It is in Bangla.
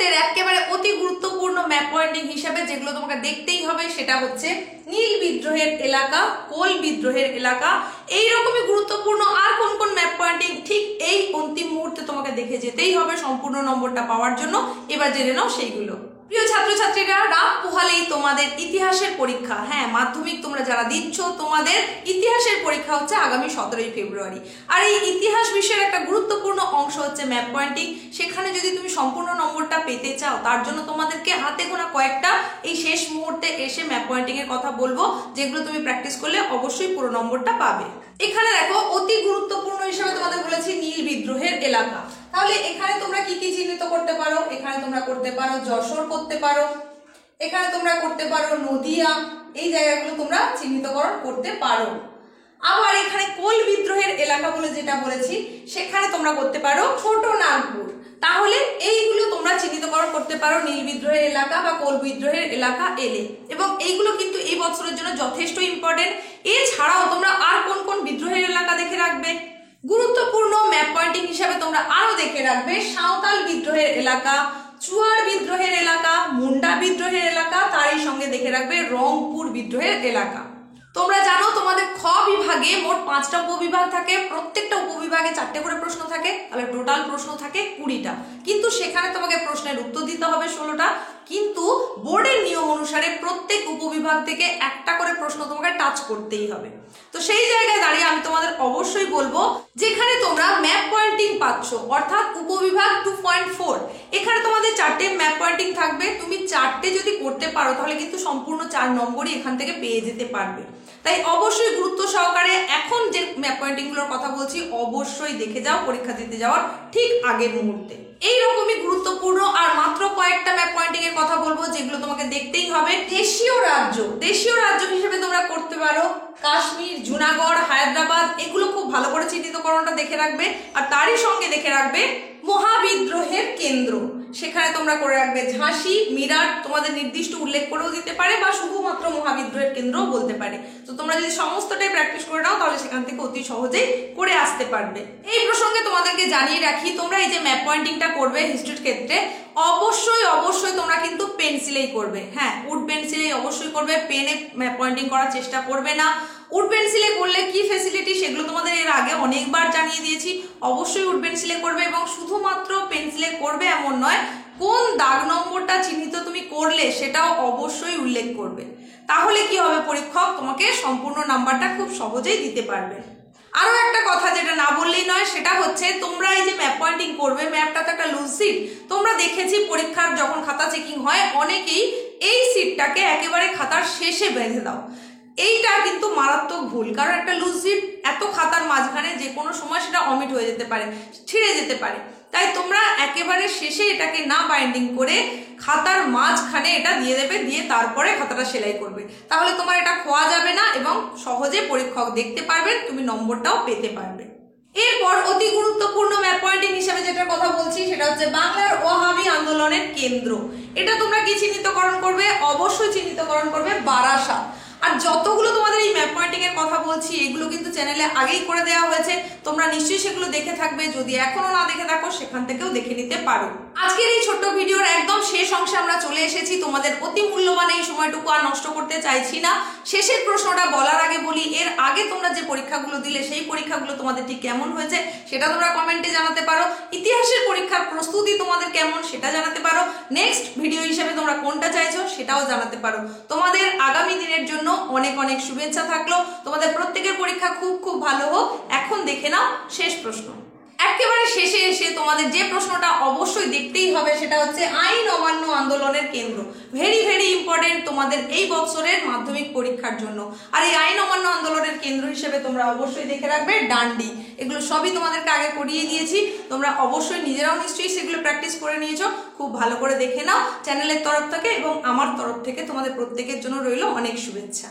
বছরের একেবারে অতি গুরুত্বপূর্ণ ম্যাপ পয়েন্টিং হিসেবে যেগুলো তোমাকে দেখতেই হবে সেটা হচ্ছে নীল বিদ্রোহের এলাকা, কোল বিদ্রোহের এলাকা। এইরকমই গুরুত্বপূর্ণ আর কোন কোন ম্যাপ পয়েন্টিং ঠিক এই অন্তিম মুহূর্তে তোমাকে দেখে যেতেই হবে সম্পূর্ণ নম্বরটা পাওয়ার জন্য। এবার জেনে নাও সেইগুলো। প্রিয় ছাত্রছাত্রীরা, রাত পোহালেই তোমাদের ইতিহাসের পরীক্ষা। হ্যাঁ, মাধ্যমিক তোমরা যারা দিচ্ছ তোমাদের ইতিহাসের পরীক্ষা হচ্ছে আগামী 17ই ফেব্রুয়ারি। আর এই ইতিহাস বিষয়ের একটা গুরুত্বপূর্ণ অংশ হচ্ছে ম্যাপ পয়েন্টিং। সেখানে যদি তুমি সম্পূর্ণ নম্বরটা পেতে চাও তার জন্য তোমাদেরকে হাতে গোনা কয়েকটা এই শেষ মুহূর্তে এসে ম্যাপ পয়েন্টিং এর কথা বলবো, যেগুলো তুমি প্র্যাকটিস করলে অবশ্যই পুরো নম্বরটা পাবে। এখানে দেখো, অতি গুরুত্বপূর্ণ হিসেবে তোমাদের বলেছি নীল বিদ্রোহের এলাকা। তাহলে এখানে তোমরা কি কি চিহ্নিত করতে পারো? এখানে তোমরা করতে পারো যশোর করতে পারো, এখানে তোমরা করতে পারো নদিয়া, এই জায়গাগুলো তোমরা চিহ্নিতকরণ করতে পারো। আবার এখানে কোল বিদ্রোহের এলাকা বলে যেটা বলেছি সেখানে তোমরা করতে পারো ছোট নাগপুর। তাহলে এইগুলো তোমরা চিহ্নিতকরণ করতে পারো নীল বিদ্রোহের এলাকা বা কোল বিদ্রোহের এলাকা এলে, এবং এইগুলো কিন্তু এই বছরের জন্য যথেষ্ট ইম্পর্টেন্ট। এছাড়াও তোমরা আর কোন কোন বিদ্রোহের এলাকা দেখে রাখবে? গুরুত্বপূর্ণ ম্যাপ পয়েন্টিং হিসাবে তোমরা আরো দেখে রাখবে সাঁওতাল বিদ্রোহের এলাকা, চুয়ার বিদ্রোহের এলাকা, মুন্ডা বিদ্রোহের এলাকা, তারই সঙ্গে দেখে রাখবে রংপুর বিদ্রোহের এলাকা। তোমরা জানো তোমাদের খ বিভাগে মোট 5টা উপবিভাগ থাকে, প্রত্যেকটা উপবিভাগে 4টে করে প্রশ্ন থাকে, তাহলে টোটাল প্রশ্ন থাকে 20টা। কিন্তু সেখানে তোমাকে প্রশ্নের উত্তর দিতে হবে 16টা। কিন্তু বোর্ডের নিয়ম অনুসারে প্রত্যেক উপবিভাগ থেকে একটা করে প্রশ্ন তোমাকে টাচ করতেই হবে। তো সেই জায়গায় দাঁড়িয়ে আমি তোমাদের অবশ্যই বলবো, যেখানে তোমরা ম্যাপ পয়েন্টিং পাচ্ছ অর্থাৎ উপবিভাগ 2.4, এখানে তোমাদের 4টে ম্যাপ পয়েন্টিং থাকবে। তুমি 4টে যদি করতে পারো তাহলে কিন্তু সম্পূর্ণ 4 নম্বরই এখান থেকে পেয়ে যেতে পারবে। তাই অবশ্যই গুরুত্ব সহকারে এখন যে ম্যাপ পয়েন্টিং গুলোর কথা বলছি অবশ্যই দেখে যাও পরীক্ষা দিতে যাওয়ার ঠিক আগের মুহূর্তে। এইরকমই গুরুত্বপূর্ণ আর মাত্র কয়েকটা ম্যাপ পয়েন্টিং এর কথা বলবো যেগুলো তোমাকে দেখতেই হবে। দেশীয় রাজ্য হিসেবে তোমরা করতে পারো কাশ্মীর, জুনাগড়, হায়দ্রাবাদ, এগুলো খুব ভালো করে চিহ্নিতকরণটা দেখে রাখবে। আর তারই সঙ্গে দেখে রাখবে মহাবিদ্রোহের কেন্দ্র, সেখানে তোমরা করে রাখবে ঝাঁসি, মিরাট, তোমাদের নির্দিষ্ট উল্লেখ করেও দিতে পারে বা শুধুমাত্র মহাবিদ্রোহের কেন্দ্রও বলতে পারে। তো তোমরা যদি সমস্তটাই প্র্যাকটিস করে নাও তাহলে সেখান থেকে অতি সহজেই করে আসতে পারবে। এই প্রসঙ্গে তোমাদেরকে জানিয়ে রাখি, তোমরা এই যে ম্যাপ পয়েন্টিংটা করবে হিস্ট্রির ক্ষেত্রে অবশ্যই তোমরা কিন্তু পেন্সিলেই করবে। হ্যাঁ, উড পেন্সিলেই অবশ্যই করবে, পেনে ম্যাপ পয়েন্টিং করার চেষ্টা করবে না। উড পেন্সিলে করলে কি ফ্যাসিলিটি সেগুলো তোমাদের এর আগে অনেকবার জানিয়ে দিয়েছি। অবশ্যই উড পেন্সিলে করবে, এবং শুধুমাত্র পেন্সিলে করবে এমন নয়, কোন দাগ নম্বরটা চিহ্নিত তুমি করলে সেটাও অবশ্যই উল্লেখ করবে। তাহলে কি হবে, পরীক্ষক তোমাকে সম্পূর্ণ নাম্বারটা খুব সহজেই দিতে পারবে। আরো একটা কথা যেটা না বললেই নয়, সেটা হচ্ছে তোমরা এই যে ম্যাপ পয়েন্টিং করবে, ম্যাপটা তো একটা লুজ সিট। তোমরা দেখেছি পরীক্ষার যখন খাতা চেকিং হয় অনেকেই এই সিটটাকে একেবারে খাতার শেষে বেঁধে দাও। এইটা কিন্তু মারাত্মক ভুল, কারণ একটা লুজ সিট এত খাতার মাঝখানে যে কোনো সময় সেটা অমিট হয়ে যেতে পারে, ছিঁড়ে যেতে পারে। তাই তোমরা একেবারে শেষে এটাকে না বাইন্ডিং করে খাতার মাঝখানে এটা দিয়ে দেবে, দিয়ে তারপরে খাতাটা সেলাই করবে। তাহলে তোমার এটা খোয়া যাবে না এবং সহজে পরীক্ষক দেখতে পারবেন, তুমি নম্বরটাও পেতে পারবে। এরপর অতি গুরুত্বপূর্ণ ম্যাপ পয়েন্টিং হিসেবে যেটার কথা বলছি সেটা হচ্ছে বাংলার ওহাবি আন্দোলনের কেন্দ্র। এটা তোমরা কি চিহ্নিতকরণ করবে? অবশ্যই চিহ্নিতকরণ করবে বারাসাত। আর যতগুলো তোমাদের এই ম্যাপ পয়েন্টিং এর কথা বলছি এগুলো কিন্তু চ্যানেলে আগেই করে দেওয়া হয়েছে, তোমরা নিশ্চয়ই সেগুলো দেখে থাকবে। যদি এখনো না দেখে থাকো সেখান থেকেও দেখে নিতে পারো। আজকের এই ছোট্ট ভিডিওর একদম শেষ অংশে আমরা চলে এসেছি। তোমাদের অতি মূল্যবান এই সময়টুকু আর নষ্ট করতে চাইছি না। শেষের প্রশ্নটা বলার আগে বলি, এর আগে তোমরা যে পরীক্ষাগুলো দিলে সেই পরীক্ষাগুলো তোমাদের ঠিক কেমন হয়েছে সেটা তোমরা কমেন্টে জানাতে পারো। ইতিহাসের পরীক্ষার প্রস্তুতি তোমাদের কেমন সেটা জানাতে পারো। নেক্সট ভিডিও হিসেবে তোমরা কোনটা চাইছো সেটাও জানাতে পারো। তোমাদের আগামী দিনের জন্য অনেক অনেক শুভেচ্ছা থাকলো। তোমাদের প্রত্যেকের পরীক্ষা খুব ভালো হোক। এখন দেখে নাও শেষ প্রশ্ন। একেবারে শেষে এসে তোমাদের যে প্রশ্নটা অবশ্যই দেখতেই হবে সেটা হচ্ছে আইন অমান্য আন্দোলনের কেন্দ্র। ভেরি ইম্পর্টেন্ট তোমাদের এই বছরের মাধ্যমিক পরীক্ষার জন্য। আর এই আইন অমান্য আন্দোলনের কেন্দ্র হিসেবে তোমরা অবশ্যই দেখে রাখবে ডান্ডি। এগুলো সবই তোমাদেরকে আগে করিয়ে দিয়েছি, তোমরা অবশ্যই নিজেরাও নিশ্চয়ই সেগুলো প্র্যাকটিস করে নিয়েছো। খুব ভালো করে দেখে নাও চ্যানেলের তরফ থেকে, এবং আমার তরফ থেকে তোমাদের প্রত্যেকের জন্য রইল অনেক শুভেচ্ছা।